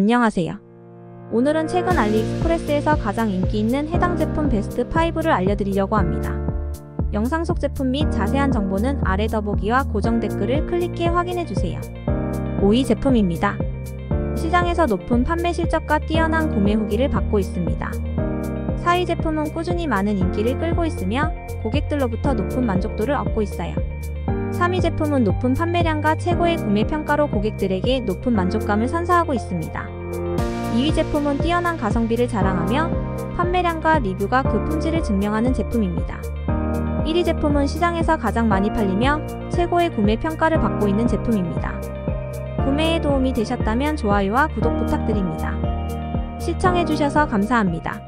안녕하세요. 오늘은 최근 알리익스프레스에서 가장 인기 있는 해당 제품 베스트 5를 알려드리려고 합니다. 영상 속 제품 및 자세한 정보는 아래 더보기와 고정 댓글을 클릭해 확인해주세요. 5위 제품입니다. 시장에서 높은 판매 실적과 뛰어난 구매 후기를 받고 있습니다. 4위 제품은 꾸준히 많은 인기를 끌고 있으며 고객들로부터 높은 만족도를 얻고 있어요. 3위 제품은 높은 판매량과 최고의 구매 평가로 고객들에게 높은 만족감을 선사하고 있습니다. 2위 제품은 뛰어난 가성비를 자랑하며 판매량과 리뷰가 그 품질을 증명하는 제품입니다. 1위 제품은 시장에서 가장 많이 팔리며 최고의 구매 평가를 받고 있는 제품입니다. 구매에 도움이 되셨다면 좋아요와 구독 부탁드립니다. 시청해주셔서 감사합니다.